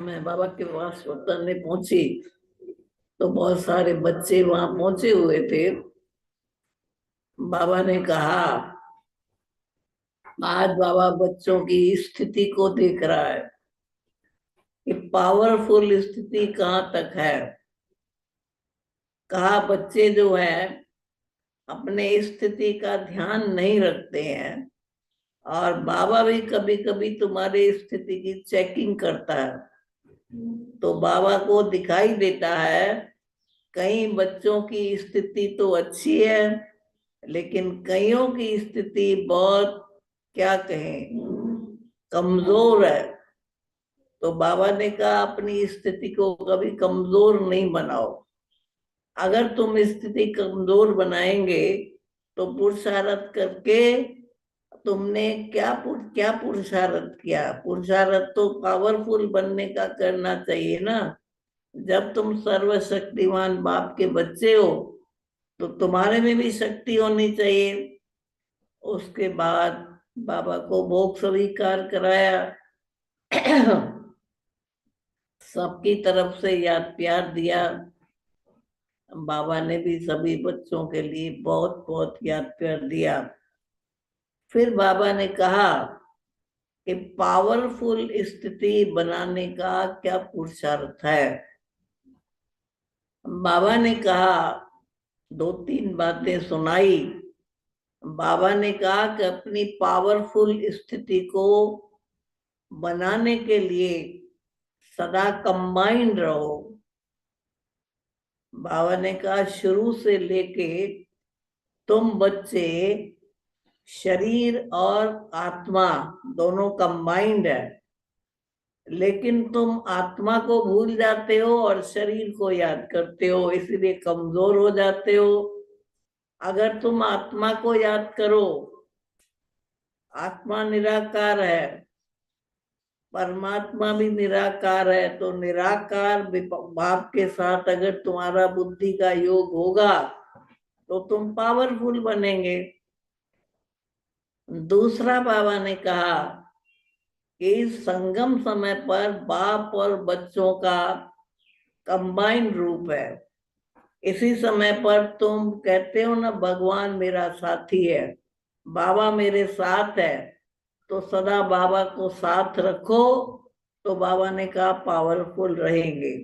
मैं बाबा के पास उतरने पहुंची तो बहुत सारे बच्चे वहां पहुंचे हुए थे। बाबा ने कहा, आज बाबा बच्चों की स्थिति को देख रहा है कि पावरफुल स्थिति कहाँ तक है। कहा, बच्चे जो हैं अपने स्थिति का ध्यान नहीं रखते हैं, और बाबा भी कभी कभी तुम्हारी स्थिति की चेकिंग करता है। तो बाबा को दिखाई देता है कई बच्चों की स्थिति तो अच्छी है, लेकिन कईयों की स्थिति बहुत, क्या कहें, कमजोर है। तो बाबा ने कहा, अपनी स्थिति को कभी कमजोर नहीं बनाओ। अगर तुम स्थिति कमजोर बनाएंगे तो पुरुषार्थ करके तुमने क्या पुरुषार्थ किया। पुरुषार्थ तो पावरफुल बनने का करना चाहिए ना। जब तुम सर्वशक्तिमान बाप के बच्चे हो तो तुम्हारे में भी शक्ति होनी चाहिए। उसके बाद बाबा को भोग स्वीकार कराया। सबकी तरफ से याद प्यार दिया। बाबा ने भी सभी बच्चों के लिए बहुत बहुत याद प्यार दिया। फिर बाबा ने कहा कि पावरफुल स्थिति बनाने का क्या पुरुषार्थ है। बाबा ने कहा, दो तीन बातें सुनाई। बाबा ने कहा कि अपनी पावरफुल स्थिति को बनाने के लिए सदा कंबाइंड रहो। बाबा ने कहा, शुरू से लेके तुम बच्चे शरीर और आत्मा दोनों कंबाइंड है, लेकिन तुम आत्मा को भूल जाते हो और शरीर को याद करते हो, इसलिए कमजोर हो जाते हो। अगर तुम आत्मा को याद करो, आत्मा निराकार है, परमात्मा भी निराकार है, तो निराकार भाव के साथ अगर तुम्हारा बुद्धि का योग होगा तो तुम पावरफुल बनेंगे। दूसरा बाबा ने कहा कि इस संगम समय पर बाप और बच्चों का कंबाइंड रूप है। इसी समय पर तुम कहते हो ना, भगवान मेरा साथी है, बाबा मेरे साथ है, तो सदा बाबा को साथ रखो। तो बाबा ने कहा, पावरफुल रहेंगे।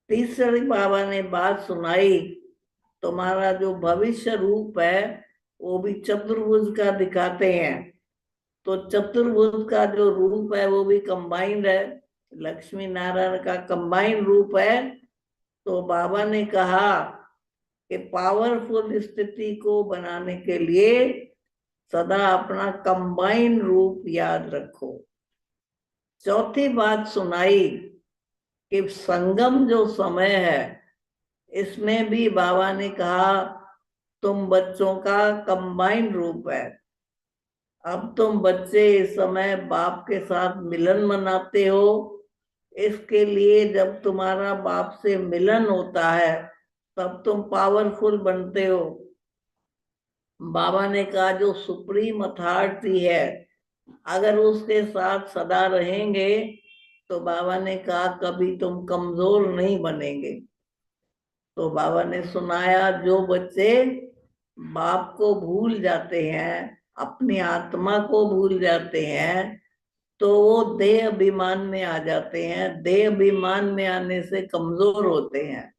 तीसरी बाबा ने बात सुनाई, तुम्हारा जो भविष्य रूप है वो भी चतुर्भुज का दिखाते हैं। तो चतुर्भुज का जो रूप है वो भी कंबाइंड है, लक्ष्मी नारायण का कंबाइंड रूप है। तो बाबा ने कहा कि पावरफुल स्थिति को बनाने के लिए सदा अपना कंबाइंड रूप याद रखो। चौथी बात सुनाई कि संगम जो समय है इसमें भी बाबा ने कहा, तुम बच्चों का कंबाइंड रूप है। अब तुम बच्चे इस समय बाप के साथ मिलन मनाते हो। इसके लिए जब तुम्हारा बाप से मिलन होता है तब तुम पावरफुल बनते हो। बाबा ने कहा, जो सुप्रीम अथॉरिटी है अगर उसके साथ सदा रहेंगे तो बाबा ने कहा कभी तुम कमजोर नहीं बनेंगे। तो बाबा ने सुनाया, जो बच्चे बाप को भूल जाते हैं, अपनी आत्मा को भूल जाते हैं, तो वो देह अभिमान में आ जाते हैं। देह अभिमान में आने से कमजोर होते हैं।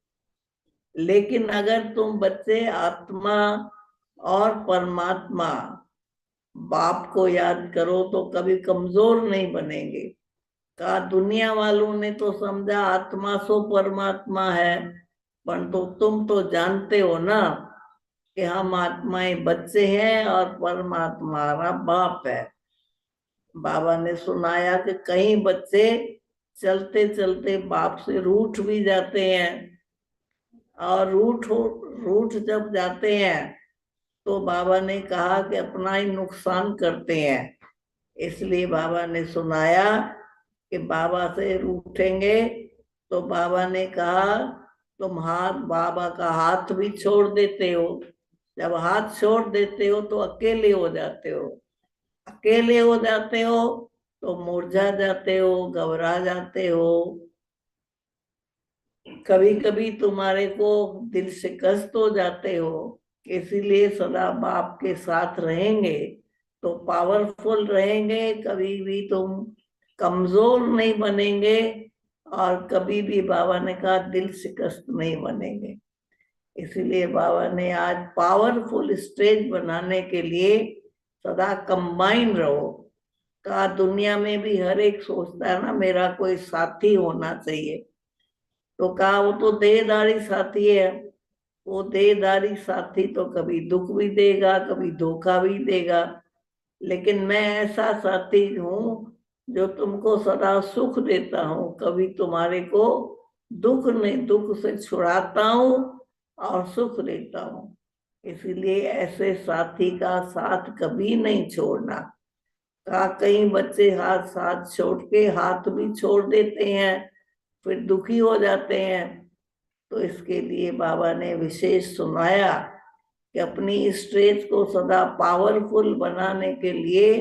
लेकिन अगर तुम बच्चे आत्मा और परमात्मा बाप को याद करो तो कभी कमजोर नहीं बनेंगे। कहा, दुनिया वालों ने तो समझा आत्मा सो परमात्मा है, परंतु तुम तो जानते हो ना कि हम आत्माएं बच्चे हैं और परमात्मा हमारा बाप है। बाबा ने सुनाया कि कई बच्चे चलते चलते बाप से रूठ भी जाते हैं, और रूठ जब जाते हैं तो बाबा ने कहा कि अपना ही नुकसान करते हैं। इसलिए बाबा ने सुनाया कि बाबा से रूठेंगे तो बाबा ने कहा, तुम बाबा का हाथ भी छोड़ देते हो। जब हाथ छोड़ देते हो तो अकेले हो जाते हो। अकेले हो जाते हो तो मुरझा जाते हो, घबरा जाते हो। कभी कभी तुम्हारे को दिल शिकस्त हो जाते हो। इसीलिए सदा बाप के साथ रहेंगे तो पावरफुल रहेंगे, कभी भी तुम कमजोर नहीं बनेंगे, और कभी भी बाबा ने कहा दिल शिकस्त नहीं बनेंगे। इसीलिए बाबा ने आज पावरफुल स्टेज बनाने के लिए सदा कंबाइन रहो। कहा दुनिया में भी हर एक सोचता है ना मेरा कोई साथी होना चाहिए, तो कहा वो तो देहधारी साथी है। वो देहधारी साथी तो कभी दुख भी देगा, कभी धोखा भी देगा, लेकिन मैं ऐसा साथी हूं जो तुमको सदा सुख देता हूं, कभी तुम्हारे को दुख नहीं, दुख से छुड़ाता हूं और सुख देता हूं। इसीलिए ऐसे साथी का साथ कभी नहीं छोड़ना। कहा कई बच्चे हाथ साथ छोड़ के हाथ भी छोड़ देते हैं, फिर दुखी हो जाते हैं। तो इसके लिए बाबा ने विशेष सुनाया कि अपनी स्टेज को सदा पावरफुल बनाने के लिए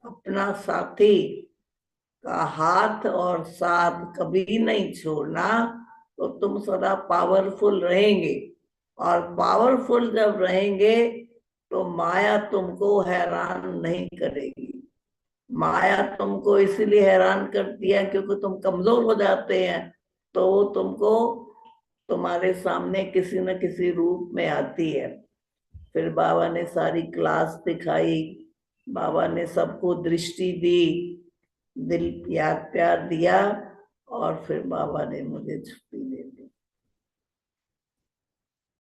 अपना साथी का हाथ और साथ कभी नहीं छोड़ना, तो तुम सदा पावरफुल रहेंगे। और पावरफुल जब रहेंगे तो माया तुमको हैरान नहीं करेगी। माया तुमको इसलिए हैरान करती है क्योंकि तुम कमजोर हो जाते हैं, तो वो तुमको तुम्हारे सामने किसी न किसी रूप में आती है। फिर बाबा ने सारी क्लास दिखाई, बाबा ने सबको दृष्टि दी, दिल याद प्यार दिया, और फिर बाबा ने मुझे छुट्टी दे दी।